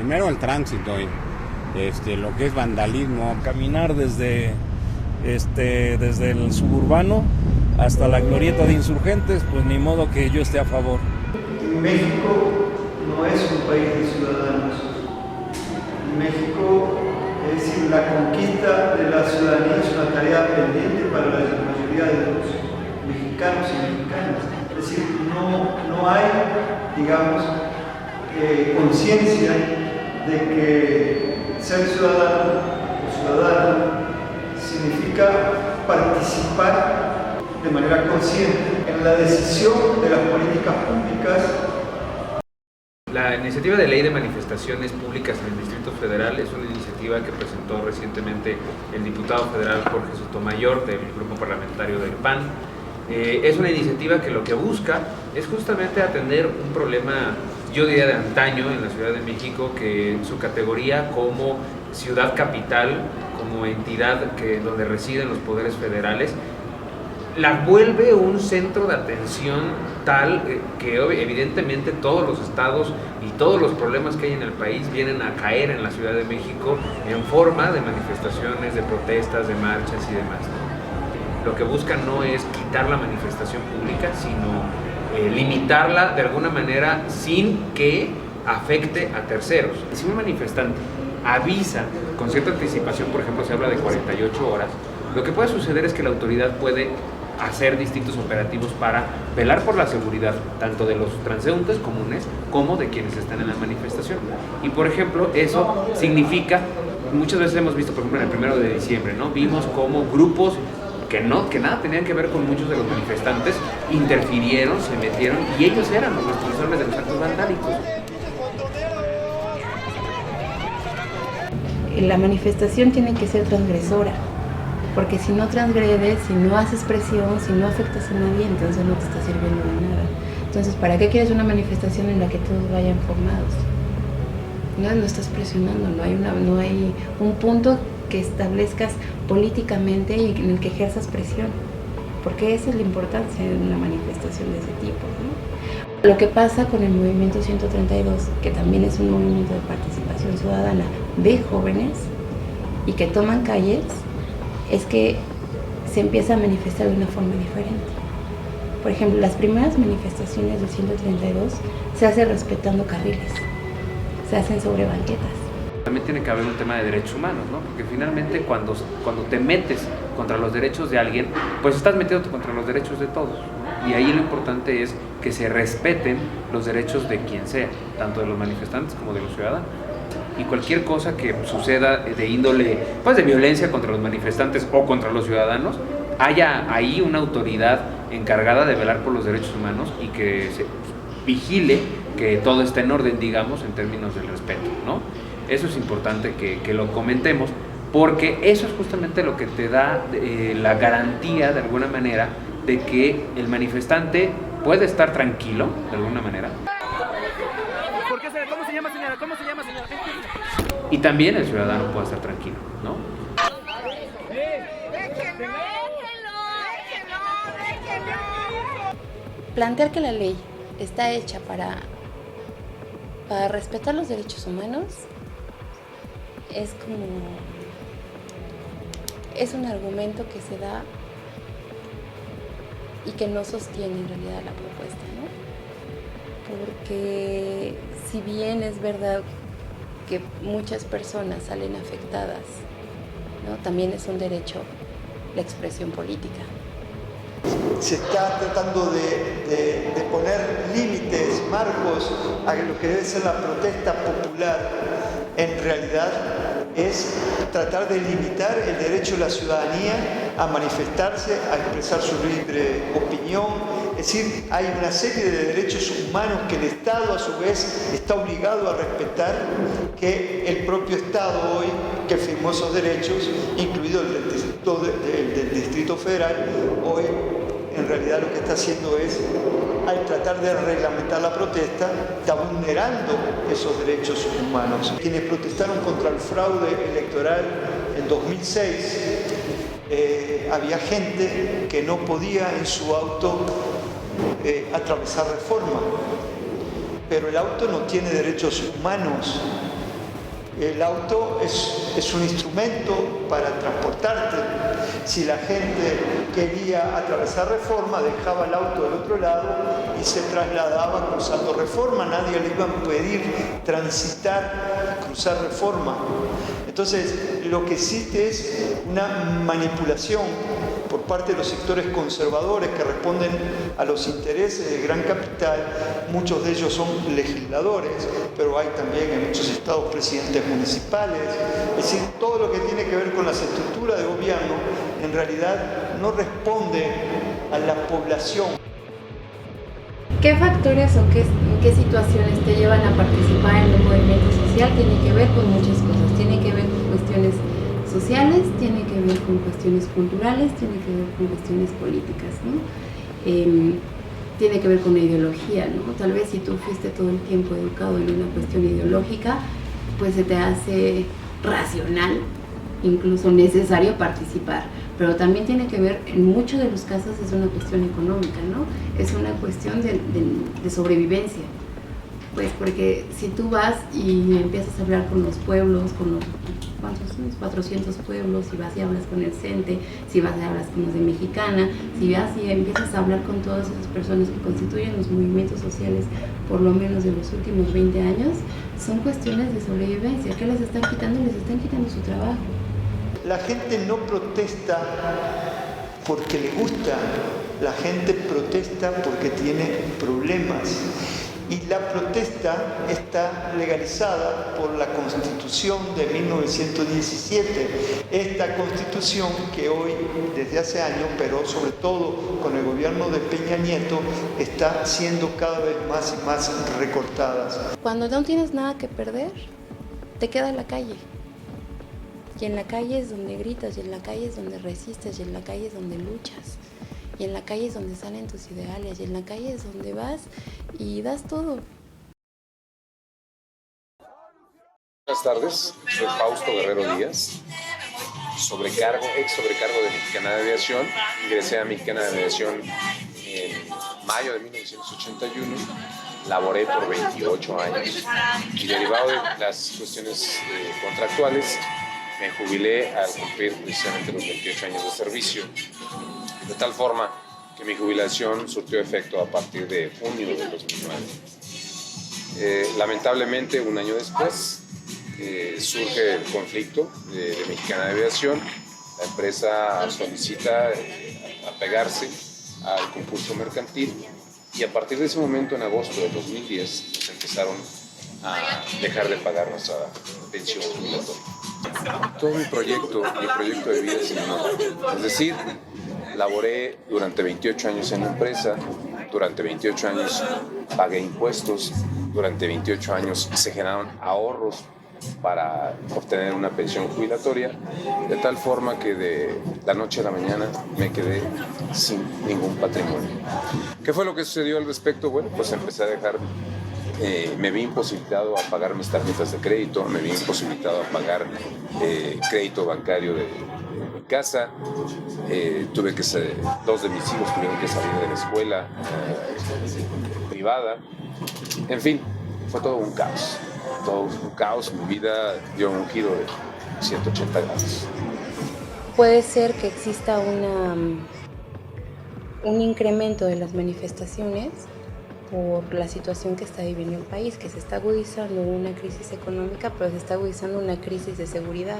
Primero el tránsito, lo que es vandalismo. Caminar desde el suburbano hasta la glorieta de Insurgentes, pues ni modo que yo esté a favor. México no es un país de ciudadanos. México, es decir, la conquista de la ciudadanía es una tarea pendiente para la mayoría de los mexicanos y mexicanas. Es decir, no hay, digamos, conciencia de que ser ciudadano o ciudadana significa participar de manera consciente en la decisión de las políticas públicas. La iniciativa de ley de manifestaciones públicas en el Distrito Federal es una iniciativa que presentó recientemente el diputado federal Jorge Sotomayor del grupo parlamentario del PAN. Es una iniciativa que lo que busca es justamente atender un problema, yo diría de antaño en la Ciudad de México, que su categoría como ciudad capital, como entidad donde residen los poderes federales, la vuelve un centro de atención tal que evidentemente todos los estados y todos los problemas que hay en el país vienen a caer en la Ciudad de México en forma de manifestaciones, de protestas, de marchas y demás. Lo que busca no es quitar la manifestación pública, sino limitarla de alguna manera sin que afecte a terceros. Si un manifestante avisa con cierta anticipación, por ejemplo, se habla de 48 horas, lo que puede suceder es que la autoridad puede hacer distintos operativos para velar por la seguridad tanto de los transeúntes comunes como de quienes están en la manifestación. Y por ejemplo, eso significa, muchas veces hemos visto, por ejemplo, en el 1 de diciembre, ¿no? Vimos cómo grupos que nada tenían que ver con muchos de los manifestantes interfirieron, se metieron y ellos eran los responsables de los actos vandálicos. La manifestación tiene que ser transgresora, porque si no transgredes, si no haces presión, si no afectas a nadie, entonces no te está sirviendo de nada. Entonces, ¿para qué quieres una manifestación en la que todos vayan formados? No estás presionando, no hay un punto que establezcas políticamente y en el que ejerzas presión, porque esa es la importancia de una manifestación de ese tipo, ¿no? Lo que pasa con el movimiento 132, que también es un movimiento de participación ciudadana de jóvenes y que toman calles, es que se empieza a manifestar de una forma diferente. Por ejemplo, las primeras manifestaciones del 132 se hacen respetando carriles, se hacen sobre banquetas. También tiene que haber un tema de derechos humanos, ¿no? Porque finalmente cuando te metes contra los derechos de alguien, pues estás metiéndote contra los derechos de todos, ¿no? Y ahí lo importante es que se respeten los derechos de quien sea, tanto de los manifestantes como de los ciudadanos. Y cualquier cosa que suceda de índole, pues de violencia contra los manifestantes o contra los ciudadanos, haya ahí una autoridad encargada de velar por los derechos humanos y que se vigile que todo esté en orden, digamos, en términos del respeto, ¿no? Eso es importante que lo comentemos, porque eso es justamente lo que te da la garantía, de alguna manera, de que el manifestante puede estar tranquilo, de alguna manera. ¿Cómo se llama, señora? ¿Cómo se llama, señora? Y también el ciudadano puede estar tranquilo, ¿no? Plantear que la ley está hecha para respetar los derechos humanos es un argumento que se da y que no sostiene en realidad la propuesta, ¿no? Porque si bien es verdad que muchas personas salen afectadas, ¿no? También es un derecho la expresión política. Se está tratando de poner límites, marcos a lo que debe ser la protesta popular. En realidad es tratar de limitar el derecho de la ciudadanía a manifestarse, a expresar su libre opinión. Es decir, hay una serie de derechos humanos que el Estado a su vez está obligado a respetar, que el propio Estado hoy, que firmó esos derechos, incluido el del Distrito Federal, hoy en realidad lo que está haciendo es, al tratar de reglamentar la protesta, está vulnerando esos derechos humanos. Quienes protestaron contra el fraude electoral en 2006, había gente que no podía en su auto atravesar Reforma, pero el auto no tiene derechos humanos. El auto es un instrumento para transportarte. Si la gente quería atravesar Reforma, dejaba el auto del otro lado y se trasladaba cruzando Reforma. Nadie le iba a impedir transitar, cruzar Reforma. Entonces, lo que existe es una manipulación por parte de los sectores conservadores que responden a los intereses del gran capital. Muchos de ellos son legisladores, pero hay también en muchos estados presidentes municipales. Es decir, todo lo que tiene que ver con las estructuras de gobierno en realidad no responde a la población. ¿Qué factores o qué situaciones te llevan a participar en un movimiento social? Tiene que ver con muchas cosas. Tiene que ver con cuestiones sociales, tiene que ver con cuestiones culturales, tiene que ver con cuestiones políticas, ¿no? Tiene que ver con ideología, ¿no? Tal vez si tú fuiste todo el tiempo educado en una cuestión ideológica, pues se te hace racional, incluso necesario participar. Pero también tiene que ver, en muchos de los casos es una cuestión económica, ¿no? Es una cuestión de sobrevivencia. Pues porque si tú vas y empiezas a hablar con los pueblos, con los, ¿cuántos son? 400 pueblos, si vas y hablas con el CENTE, si vas y hablas con los de Mexicana, si vas y empiezas a hablar con todas esas personas que constituyen los movimientos sociales, por lo menos de los últimos 20 años, son cuestiones de sobrevivencia. ¿Qué les están quitando? Les están quitando su trabajo. La gente no protesta porque le gusta, la gente protesta porque tiene problemas. Y la protesta está legalizada por la Constitución de 1917. Esta Constitución que hoy, desde hace años, pero sobre todo con el gobierno de Peña Nieto, está siendo cada vez más y más recortada. Cuando no tienes nada que perder, te queda la calle. Y en la calle es donde gritas, y en la calle es donde resistes, y en la calle es donde luchas. Y en la calle es donde salen tus ideales, y en la calle es donde vas y das todo. Buenas tardes, soy Fausto Guerrero Díaz, ex sobrecargo de Mexicana de Aviación. Ingresé a Mexicana de Aviación en mayo de 1981, laboré por 28 años y derivado de las cuestiones contractuales me jubilé al cumplir precisamente los 28 años de servicio. De tal forma que mi jubilación surtió efecto a partir de junio de 2009. Lamentablemente, un año después, surge el conflicto de Mexicana de Aviación. La empresa solicita apegarse al concurso mercantil y a partir de ese momento, en agosto de 2010, nos empezaron a dejar de pagar nuestra pensión jubilatoria. Todo mi proyecto de vida es innovador. Es decir, laboré durante 28 años en la empresa, durante 28 años pagué impuestos, durante 28 años se generaron ahorros para obtener una pensión jubilatoria, de tal forma que de la noche a la mañana me quedé sin ningún patrimonio. ¿Qué fue lo que sucedió al respecto? Bueno, pues empecé a dejar, me vi imposibilitado a pagar mis tarjetas de crédito, me vi imposibilitado a pagar crédito bancario de mi casa, tuve que ser, 2 de mis hijos tuvieron que salir de la escuela privada, en fin, fue todo un caos, mi vida dio un giro de 180 grados. Puede ser que exista un incremento de las manifestaciones por la situación que está viviendo el país, que se está agudizando una crisis económica, pero se está agudizando una crisis de seguridad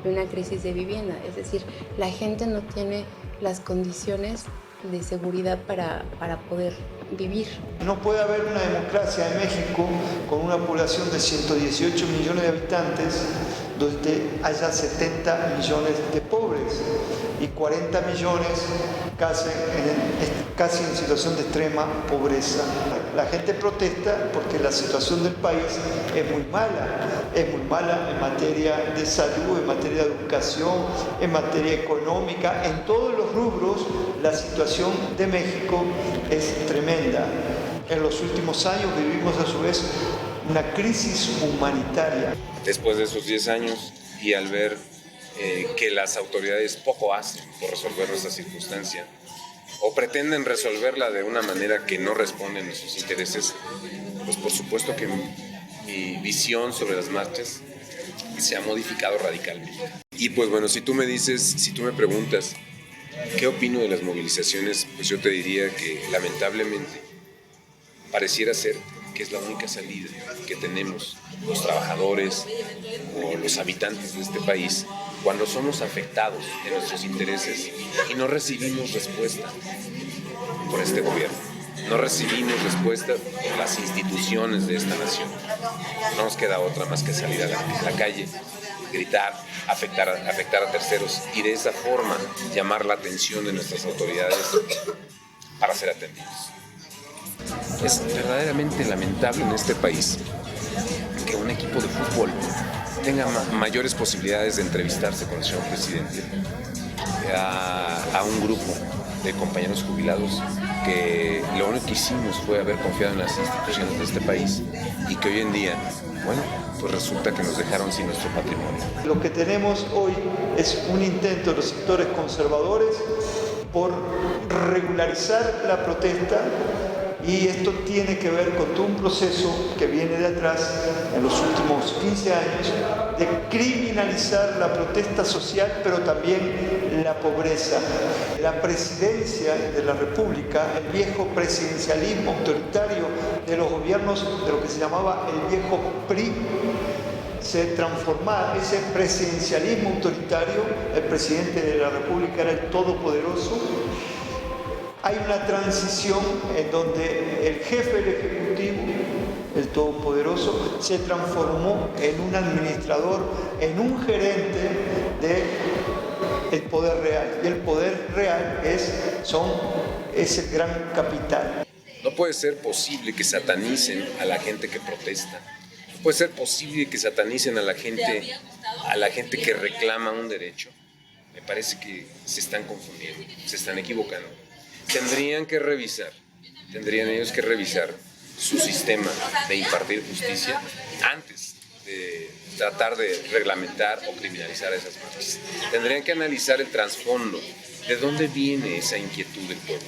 y una crisis de vivienda. Es decir, la gente no tiene las condiciones de seguridad para poder vivir. No puede haber una democracia en México con una población de 118 millones de habitantes donde haya 70 millones de pobres y 40 millones casi en situación de extrema pobreza. La gente protesta porque la situación del país es muy mala en materia de salud, en materia de educación, en materia económica, en todos los rubros la situación de México es tremenda. En los últimos años vivimos a su vez una crisis humanitaria. Después de esos 10 años y al ver que las autoridades poco hacen por resolver nuestra circunstancia o pretenden resolverla de una manera que no responde a nuestros intereses, pues por supuesto que mi visión sobre las marchas se ha modificado radicalmente. Y pues bueno, si tú me preguntas qué opino de las movilizaciones, pues yo te diría que lamentablemente pareciera ser que es la única salida que tenemos los trabajadores o los habitantes de este país cuando somos afectados en nuestros intereses y no recibimos respuesta por este gobierno, no recibimos respuesta por las instituciones de esta nación. No nos queda otra más que salir a la calle, gritar, afectar a terceros y de esa forma llamar la atención de nuestras autoridades para ser atendidos. Es verdaderamente lamentable en este país que un equipo de fútbol tenga mayores posibilidades de entrevistarse con el señor presidente a un grupo de compañeros jubilados que lo único que hicimos fue haber confiado en las instituciones de este país y que hoy en día, bueno, pues resulta que nos dejaron sin nuestro patrimonio. Lo que tenemos hoy es un intento de los sectores conservadores por regularizar la protesta, y esto tiene que ver con todo un proceso que viene de atrás en los últimos 15 años de criminalizar la protesta social, pero también la pobreza. La presidencia de la República, el viejo presidencialismo autoritario de los gobiernos de lo que se llamaba el viejo PRI, se transformaba. Ese presidencialismo autoritario, el presidente de la República era el todopoderoso. Hay una transición en donde el jefe del Ejecutivo, el todopoderoso, se transformó en un administrador, en un gerente del poder real. Y el poder real es el gran capital. No puede ser posible que satanicen a la gente que protesta. No puede ser posible que satanicen a la gente que reclama un derecho. Me parece que se están confundiendo, se están equivocando. Tendrían ellos que revisar su sistema de impartir justicia antes de tratar de reglamentar o criminalizar esas marchas. Tendrían que analizar el trasfondo, de dónde viene esa inquietud del pueblo,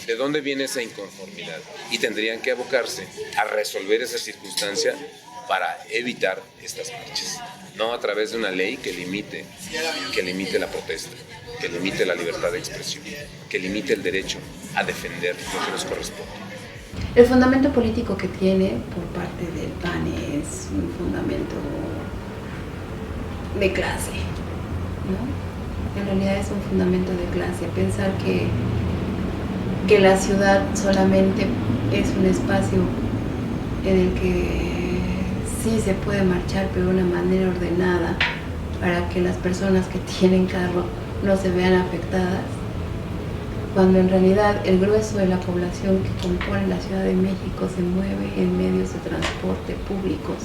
de dónde viene esa inconformidad, y tendrían que abocarse a resolver esa circunstancia para evitar estas marchas, no a través de una ley que limite la protesta, que limite la libertad de expresión, que limite el derecho a defender lo que nos corresponde. El fundamento político que tiene por parte del PAN es un fundamento de clase, ¿no? En realidad es un fundamento de clase. Pensar que la ciudad solamente es un espacio en el que sí se puede marchar, pero de una manera ordenada, para que las personas que tienen carro no se vean afectadas, cuando en realidad el grueso de la población que compone la Ciudad de México se mueve en medios de transporte públicos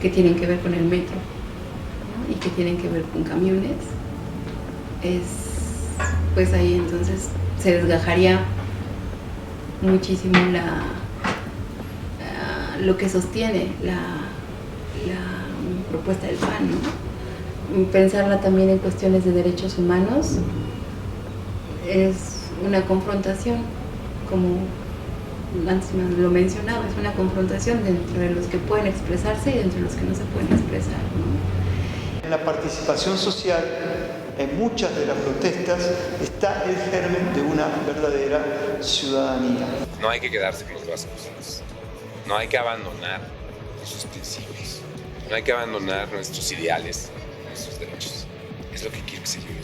que tienen que ver con el metro, ¿no? Y que tienen que ver con camiones, pues ahí entonces se desgajaría muchísimo lo que sostiene la propuesta del PAN, ¿no? Pensarla también en cuestiones de derechos humanos es una confrontación, como antes lo mencionaba, es una confrontación dentro de los que pueden expresarse y entre los que no se pueden expresar, ¿no? En la participación social, en muchas de las protestas, está el germen de una verdadera ciudadanía. No hay que quedarse con los brazos cruzados. No hay que abandonar nuestros principios. No hay que abandonar nuestros ideales, nuestros derechos. Es lo que quiero que se lleve.